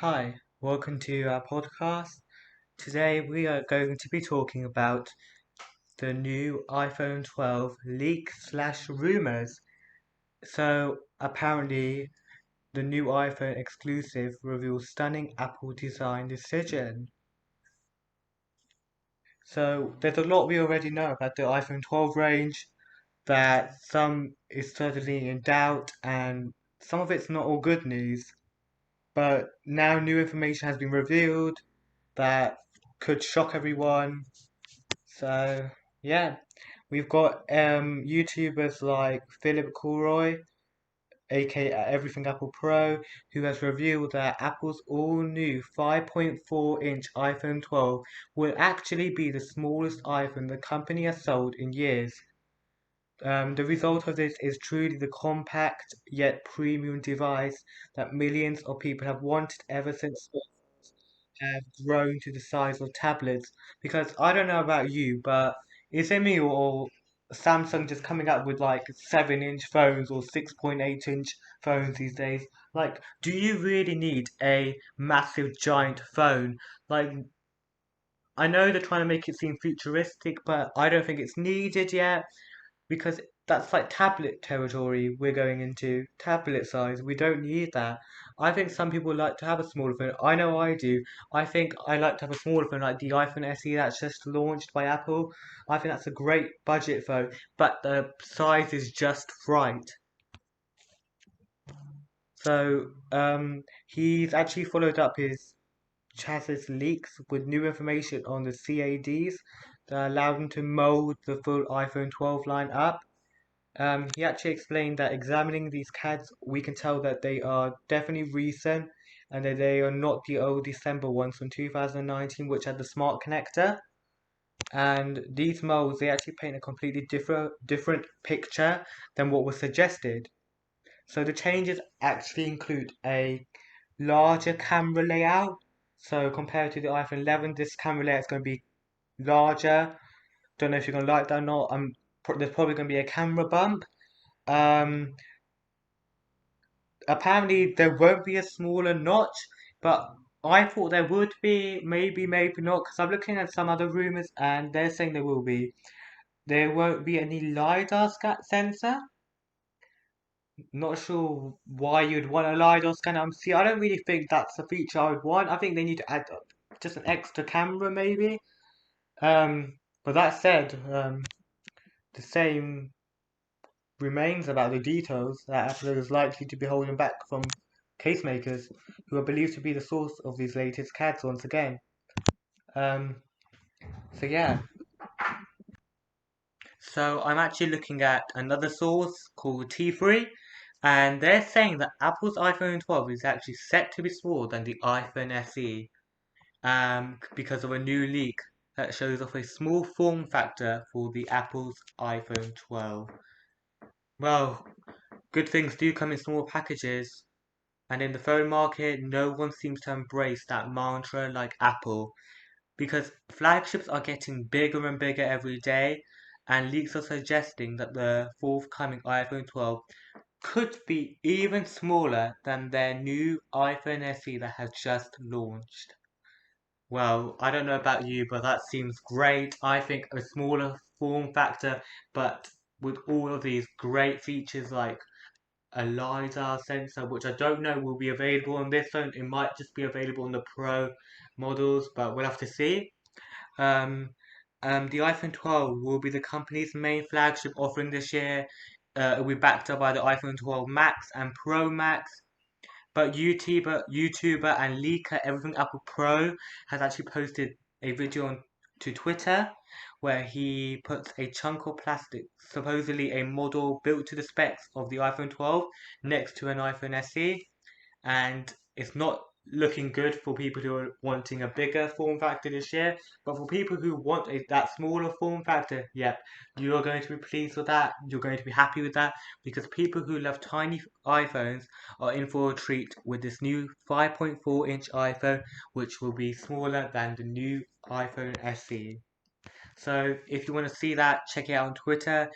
Hi, welcome to our podcast. Today we are going to be talking about the new iPhone 12 leak slash rumors. So apparently the new iPhone exclusive reveals stunning Apple design decision. So there's a lot we already know about the iPhone 12 range, that some is certainly in doubt and some of it's not all good news. But now new information has been revealed that could shock everyone. So yeah, we've got YouTubers like Philip Coolroy, aka Everything Apple Pro, who has revealed that Apple's all-new 5.4-inch iPhone 12 will actually be the smallest iPhone the company has sold in years. The result of this is truly the compact yet premium device that millions of people have wanted ever since have grown to the size of tablets. Because I don't know about you, but is it me or Samsung just coming up with like 7-inch phones or 6.8-inch phones these days? Like, do you really need a massive giant phone? Like, I know they're trying to make it seem futuristic, but I don't think it's needed yet because that's like tablet territory we're going into, tablet size. We don't need that. I think some people like to have a smaller phone. I know I do. I think I like to have a smaller phone, like the iPhone SE that's just launched by Apple. I think that's a great budget phone, but the size is just right. So, he's actually followed up his Chaz's leaks with new information on the CADs that allow him to mold the full iPhone 12 line up. He actually explained that examining these CADs, we can tell that they are definitely recent and that they are not the old December ones from 2019, which had the smart connector. And these molds, they actually paint a completely different picture than what was suggested. So the changes actually include a larger camera layout. So compared to the iPhone 11, this camera layout is going to be larger. Don't know if you're going to like that or not. There's probably going to be a camera bump. Um, Apparently there won't be a smaller notch, but I thought there would be. Maybe, maybe not, because I'm looking at some other rumors and they're saying there will be. There won't be any LiDAR sensor. Not sure why you'd want a LiDAR scanner. See, I don't really think that's a feature I would want. I think they need to add just an extra camera, maybe. But that said, the same remains about the details that Apple is likely to be holding back from case makers, who are believed to be the source of these latest CADs once again. Um, so yeah, so I'm actually looking at another source called T3, and they're saying that Apple's iPhone 12 is actually set to be smaller than the iPhone SE, because of a new leak that shows off a small form factor for the Apple's iPhone 12. Well, good things do come in small packages. And in the phone market, no one seems to embrace that mantra like Apple, because flagships are getting bigger and bigger every day, and leaks are suggesting that the forthcoming iPhone 12 could be even smaller than their new iPhone SE that has just launched. Well, I don't know about you, but that seems great. I think a smaller form factor, but with all of these great features like a LiDAR sensor, which I don't know will be available on this phone. It might just be available on the Pro models, but we'll have to see. Um, the iPhone 12 will be the company's main flagship offering this year. It will be backed up by the iPhone 12 Max and Pro Max. But YouTuber and leaker Everything Apple Pro has actually posted a video on to Twitter where he puts a chunk of plastic, supposedly a model built to the specs of the iPhone 12, next to an iPhone SE, and it's not looking good for people who are wanting a bigger form factor this year. But for people who want that smaller form factor, yep, you are going to be pleased with that. You're going to be happy with that because people who love tiny iPhones are in for a treat with this new 5.4-inch iPhone, which will be smaller than the new iPhone SE. So if you want to see that, check it out on Twitter.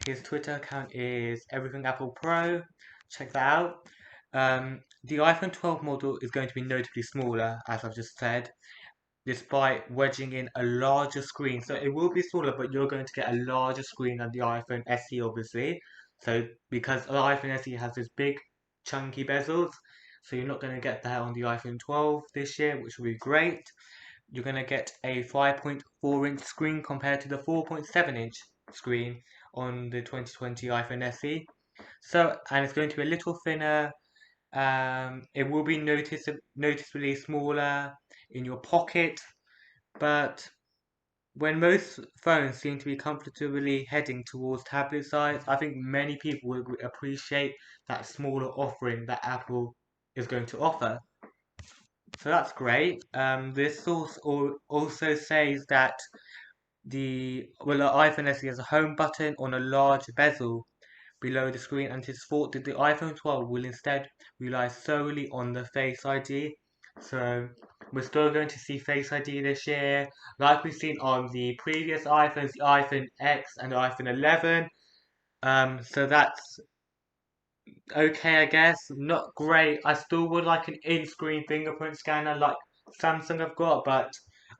His Twitter account is Everything Apple Pro. Check that out. the iPhone 12 model is going to be notably smaller, as I've just said, despite wedging in a larger screen. So it will be smaller, but you're going to get a larger screen than the iPhone SE, obviously. So because the iPhone SE has this big, chunky bezels, so you're not going to get that on the iPhone 12 this year, which will be great. You're going to get a 5.4-inch screen compared to the 4.7-inch screen on the 2020 iPhone SE. So, and it's going to be a little thinner. It will be noticeably smaller in your pocket, but when most phones seem to be comfortably heading towards tablet size, I think many people will appreciate that smaller offering that Apple is going to offer. So that's great. This source also says that the iPhone SE has a home button on a large bezel below the screen, and it is thought that the iPhone 12 will instead rely solely on the Face ID. So we're still going to see Face ID this year, like we've seen on the previous iPhones, the iPhone X and the iPhone 11. So that's okay, I guess. Not great. I still would like an in-screen fingerprint scanner like Samsung have got, but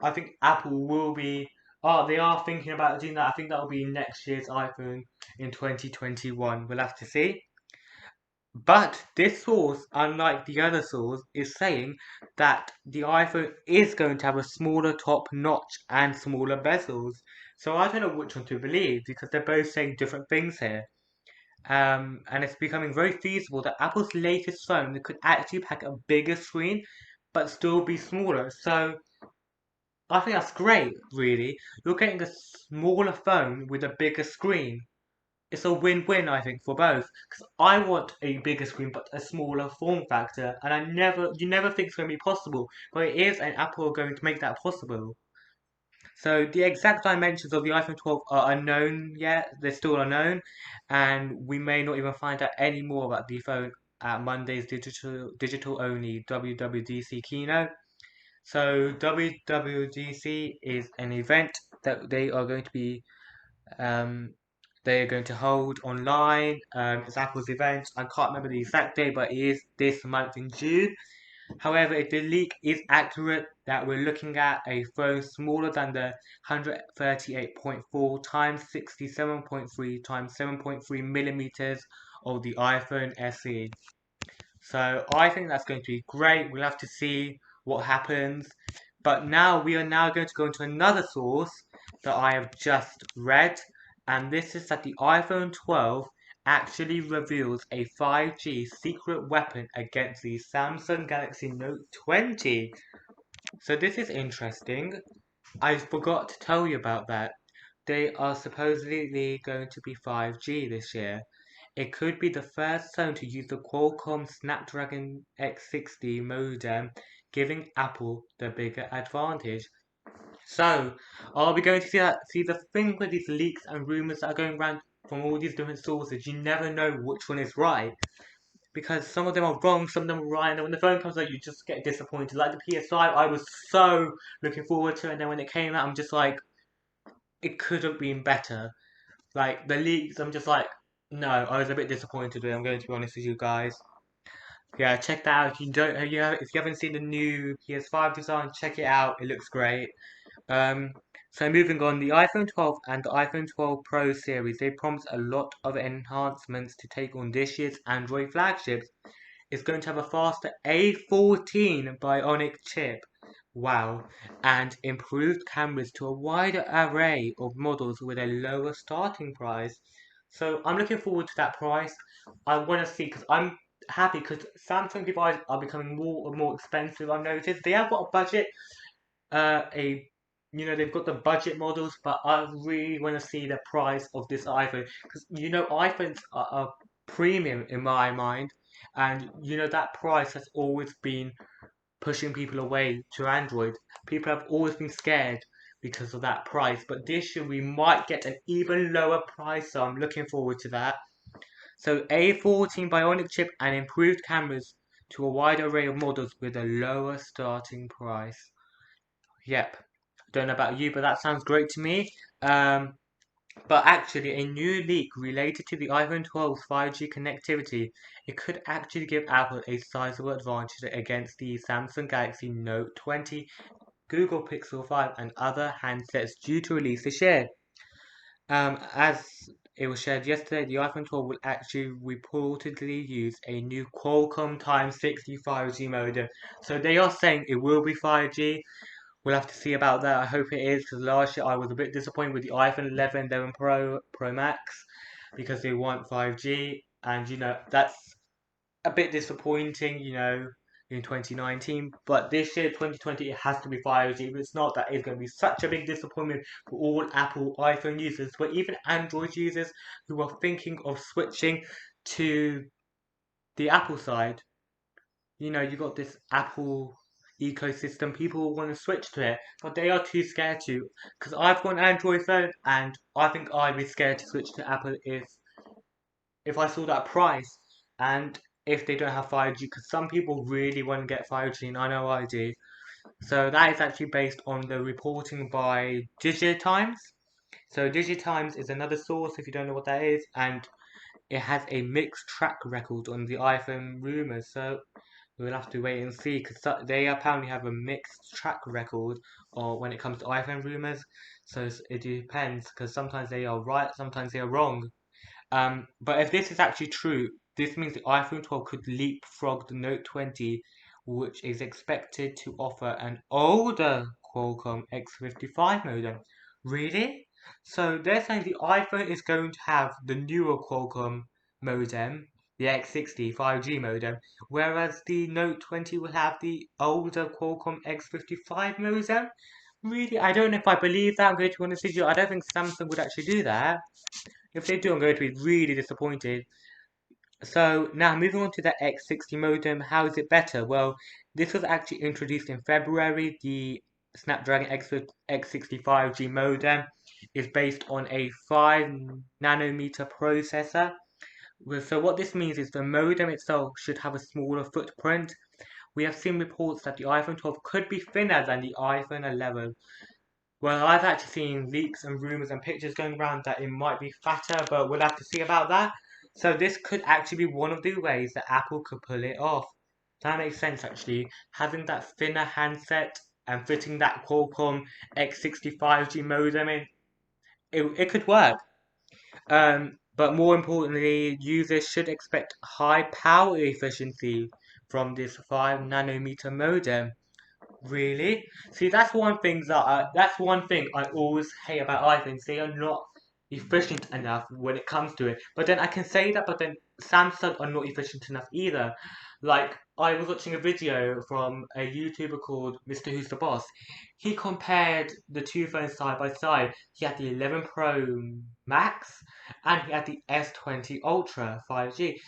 I think Apple will be. Oh, they are thinking about doing that. I think that will be next year's iPhone in 2021. We'll have to see. But this source, unlike the other source, is saying that the iPhone is going to have a smaller top notch and smaller bezels. So I don't know which one to believe because they're both saying different things here. And it's becoming very feasible that Apple's latest phone could actually pack a bigger screen but still be smaller. So I think that's great, really. You're getting a smaller phone with a bigger screen. It's a win-win, I think, for both. Because I want a bigger screen but a smaller form factor, and you never think it's going to be possible, but it is, and Apple are going to make that possible. So the exact dimensions of the iPhone 12 are unknown yet. They're still unknown, and we may not even find out any more about the phone at Monday's digital only WWDC keynote. So WWDC is an event that um, they are going to hold online. It's Apple's event. I can't remember the exact date, but it is this month in June. However, if the leak is accurate, that we're looking at a phone smaller than the 138.4 times 67.3 times 7.3 millimeters of the iPhone SE. So I think that's going to be great. We'll have to see what happens. But now we are now going to go into another source that I have just read, and this is that the iPhone 12 actually reveals a 5G secret weapon against the Samsung Galaxy Note 20. So this is interesting. I forgot to tell you about that. They are supposedly going to be 5G this year. It could be the first phone to use the Qualcomm Snapdragon X60 modem, giving Apple the bigger advantage. So, are we going to see the thing with these leaks and rumors that are going around from all these different sources? You never know which one is right because some of them are wrong, some of them are right, and when the phone comes out, you just get disappointed. Like the PS5, I was so looking forward to it, and then when it came out, I'm just like, it could have been better. Like the leaks, I'm just like, no, I was a bit disappointed with it. I'm going to be honest with you guys. Yeah, check that out. If you don't, if you haven't seen the new PS5 design, check it out. It looks great. Um, so moving on, the iPhone 12 and the iPhone 12 Pro series, they promise a lot of enhancements to take on this year's Android flagships. It's going to have a faster A14 Bionic chip. Wow. And improved cameras to a wider array of models with a lower starting price. So I'm looking forward to that price. I want to see because I'm happy because Samsung devices are becoming more and more expensive. I've noticed they have got a budget, a they've got the budget models, but I really want to see the price of this iPhone because iPhones are premium in my mind, and that price has always been pushing people away to Android. People have always been scared because of that price, but this year we might get an even lower price, so I'm looking forward to that. So A14 Bionic chip and improved cameras to a wide array of models with a lower starting price. Yep. Don't know about you, but that sounds great to me. Um, But actually, a new leak related to the iPhone 12's 5G connectivity, it could actually give Apple a sizable advantage against the Samsung Galaxy Note 20, Google Pixel 5, and other handsets due to release this year. As it was shared yesterday, the iPhone 12 will actually reportedly use a new Qualcomm Time 60 5G modem. So they are saying it will be 5G. We'll have to see about that. I hope it is, because last year I was a bit disappointed with the iPhone 11, 11 Pro Max, because they want 5G, and that's a bit disappointing, in 2019. But this year, 2020, it has to be 5G. If it's not, that is going to be such a big disappointment for all Apple iPhone users, but even Android users who are thinking of switching to the Apple side. You got this Apple ecosystem. People want to switch to it, but they are too scared to. Because I've got an Android phone, and I think I'd be scared to switch to Apple if I saw that price, and if they don't have 5G. Because some people really want to get 5G, and I know I do. So that is actually based on the reporting by DigiTimes. So DigiTimes is another source if you don't know what that is, and it has a mixed track record on the iPhone rumors. So we'll have to wait and see, because they apparently have a mixed track record or when it comes to iPhone rumors. So it depends, because sometimes they are right, sometimes they are wrong. But if this is actually true, this means the iPhone 12 could leapfrog the Note 20, which is expected to offer an older Qualcomm X55 modem. Really? So they're saying the iPhone is going to have the newer Qualcomm modem, the X60 5G modem, whereas the Note 20 will have the older Qualcomm X55 modem. Really? I don't know if I believe that. I'm going to be honest with you. I don't think Samsung would actually do that. If they do, I'm going to be really disappointed. So now moving on to the X60 modem, how is it better? Well, this was actually introduced in February. The Snapdragon X65G modem is based on a 5 nanometer processor. So what this means is the modem itself should have a smaller footprint. We have seen reports that the iPhone 12 could be thinner than the iPhone 11. Well, I've actually seen leaks and rumors and pictures going around that it might be fatter, but we'll have to see about that. So this could actually be one of the ways that Apple could pull it off. That makes sense actually. Having that thinner handset and fitting that Qualcomm X65G modem in, it could work. But more importantly, users should expect high power efficiency from this 5 nanometer modem. Really? See, that's one thing I always hate about iPhones. They are not efficient enough when it comes to it. But then I can say that, but then Samsung are not efficient enough either. Like, I was watching a video from a YouTuber called Mr. Who's the Boss. He compared the two phones side by side. He had the 11 Pro Max and he had the S20 Ultra 5G.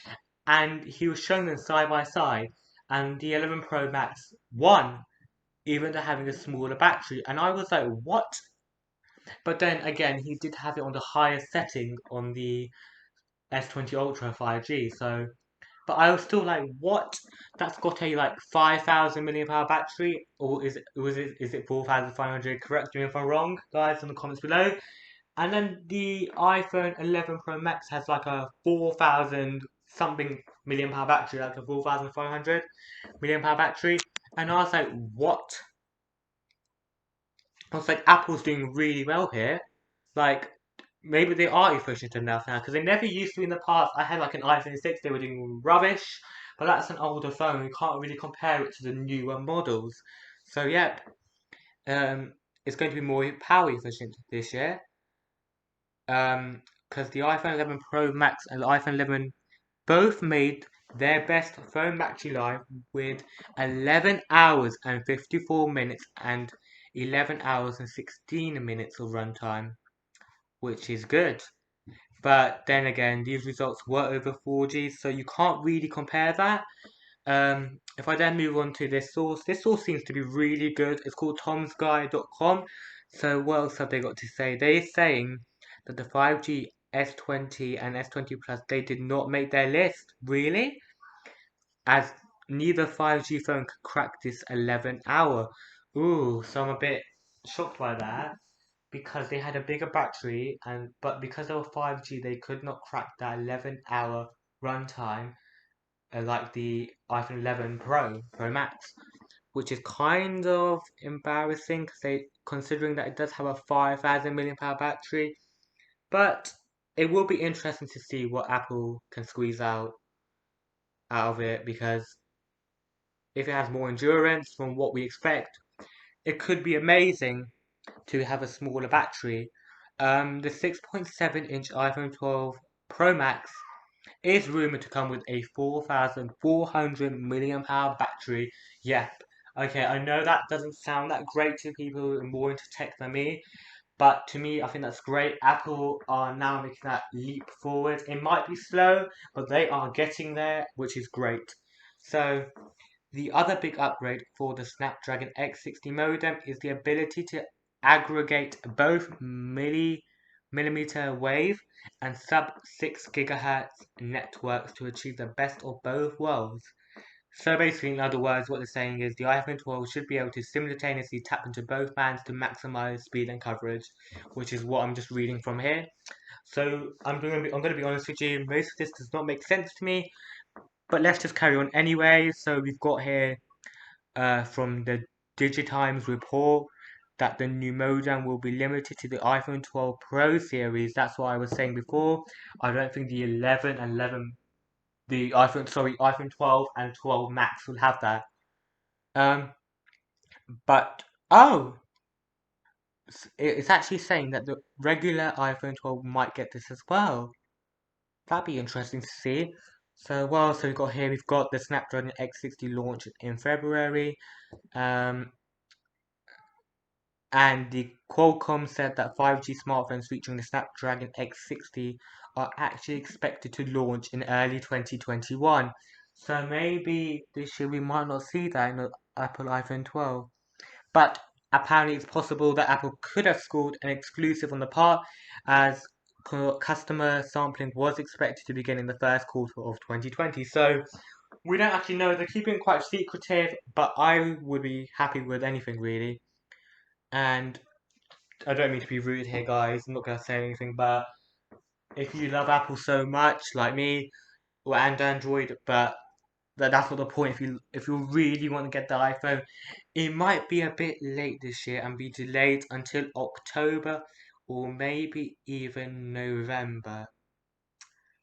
And he was showing them side by side. And the 11 Pro Max won, even though having a smaller battery. And I was like, what? But then again, he did have it on the highest setting on the S20 Ultra 5G. So, but I was still like, what? That's got a like 5,000 milliamp hour battery, or is it 4,500? Correct me if I'm wrong, guys, in the comments below. And then the iPhone 11 Pro Max has like a 4,000 something milliamp hour battery, like a 4,500 milliamp hour battery. And I was like, what? I was like, Apple's doing really well here. Like, maybe they are efficient enough now, because they never used to in the past. I had like an iPhone 6, they were doing rubbish, but that's an older phone. You can't really compare it to the newer models. So, yeah, um, it's going to be more power efficient this year. Because the iPhone 11 Pro Max and the iPhone 11 both made their best phone battery life with 11 hours and 54 minutes and 11 hours and 16 minutes of runtime, which is good. But then again, these results were over 4G, so you can't really compare that. If I then move on to this source seems to be really good. It's called tomsguide.com. So what else have they got to say? They're saying that the 5G S20 and S20 Plus, they did not make their list. Really? As neither 5G phone could crack this 11 hour. Ooh, so I'm a bit shocked by that. because they had a bigger battery, but because they were 5G, they could not crack that 11-hour runtime like the iPhone 11 Pro Max, which is kind of embarrassing considering that it does have a 5,000 milliamp hour battery. But it will be interesting to see what Apple can squeeze out of it, because if it has more endurance from what we expect, it could be amazing to have a smaller battery. The 6.7-inch iPhone 12 Pro Max is rumored to come with a 4,400 milliamp hour battery. Yep. Okay, I know that doesn't sound that great to people who are more into tech than me, but to me, I think that's great. Apple are now making that leap forward. It might be slow, but they are getting there, which is great. So, the other big upgrade for the Snapdragon X60 modem is the ability to aggregate both millimeter wave and sub 6 gigahertz networks to achieve the best of both worlds. So basically, in other words, what they're saying is the iPhone 12 should be able to simultaneously tap into both bands to maximize speed and coverage, which is what I'm just reading from here. So I'm going to be honest with you, most of this does not make sense to me, but let's just carry on anyway. So we've got here from the Digitimes report that the new modem will be limited to the iPhone 12 Pro series. That's what I was saying before. I don't think the 11 and 11, iPhone 12 and 12 Max will have that. Um, but oh, it's actually saying that the regular iPhone 12 might get this as well. That'd be interesting to see. So what else have we got here? We've got the Snapdragon X60 launch in February. Um, And the Qualcomm said that 5G smartphones featuring the Snapdragon X60 are actually expected to launch in early 2021. So maybe this year we might not see that in the Apple iPhone 12. But apparently it's possible that Apple could have scored an exclusive on the part, as customer sampling was expected to begin in the first quarter of 2020. So we don't actually know. They're keeping it quite secretive, but I would be happy with anything really. And I don't mean to be rude here, guys. I'm not gonna say anything, but if you love Apple so much, like me, and Android, but that's not the point. If you really want to get the iPhone, it might be a bit late this year and be delayed until October or maybe even November.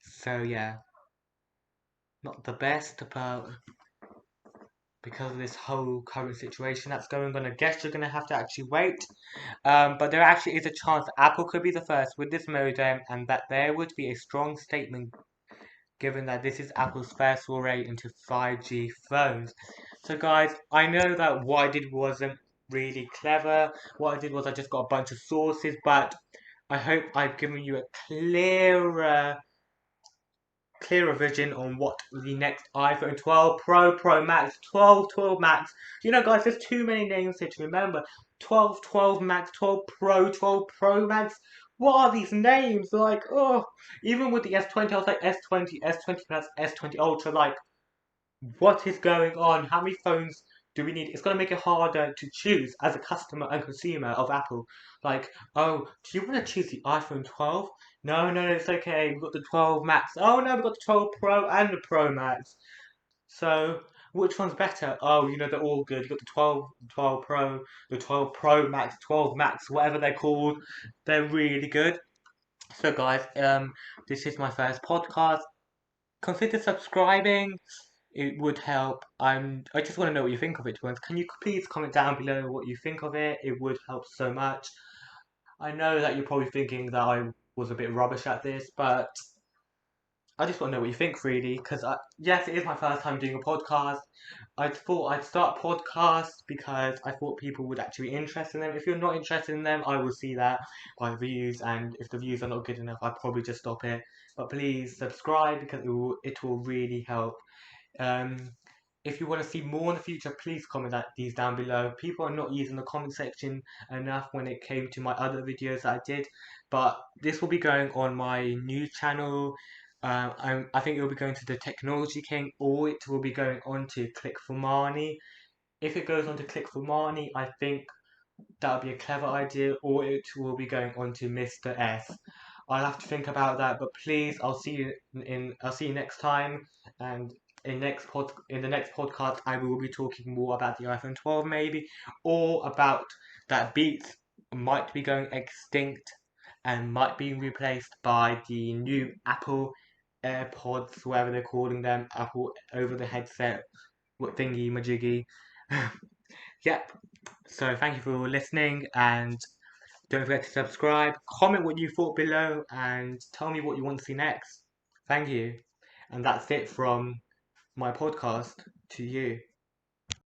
So yeah, not the best, but because of this whole current situation that's going on, I guess you're gonna have to actually wait. But there actually is a chance that Apple could be the first with this modem, and that there would be a strong statement given that this is Apple's first foray into 5G phones. So, guys, I know that what I did wasn't really clever. What I did was I just got a bunch of sources, but I hope I've given you a clearer vision on what the next iPhone 12 Pro, Pro Max, 12, 12 Max. You know, guys, there's too many names here to remember. 12, 12 Max, 12 Pro, 12 Pro Max. What are these names? Like, oh, even with the S20, I was like S20, S20 Plus, S20 Ultra. Like, what is going on? How many phones do we need? It's going to make it harder to choose as a customer and consumer of Apple. Like, oh, do you want to choose the iPhone 12? No, no, it's okay. We've got the 12 Max. Oh no, we've got the 12 Pro and the Pro Max. So, which one's better? Oh, they're all good. You've got the 12 Pro, the 12 Pro Max, 12 Max, whatever they're called. They're really good. So, guys, this is my first podcast. Consider subscribing. It would help. I just want to know what you think of it, to be honest. Can you please comment down below what you think of it? It would help so much. I know that you're probably thinking that I was a bit rubbish at this, but I just want to know what you think, really, because yes, it is my first time doing a podcast. I thought I'd start podcasts because I thought people would actually be interested in them. If you're not interested in them, I will see that by views, and if the views are not good enough, I'll probably just stop it. But please subscribe because it will really help. Um, if you want to see more in the future, please comment these down below. People are not using the comment section enough when it came to my other videos that I did, but this will be going on my new channel. I think it will be going to the Technology King, or it will be going on to Click for Money. If it goes on to Click for Money, I think that would be a clever idea, or it will be going on to Mr. S. I'll have to think about that, but please, I'll see you next time, and in the next podcast, I will be talking more about the iPhone 12 maybe, or about that Beats might be going extinct and might be replaced by the new Apple AirPods, whatever they're calling them, Apple over the headset, what thingy majiggy. Yep. So thank you for listening, and don't forget to subscribe, comment what you thought below, and tell me what you want to see next. Thank you. And that's it from my podcast to you.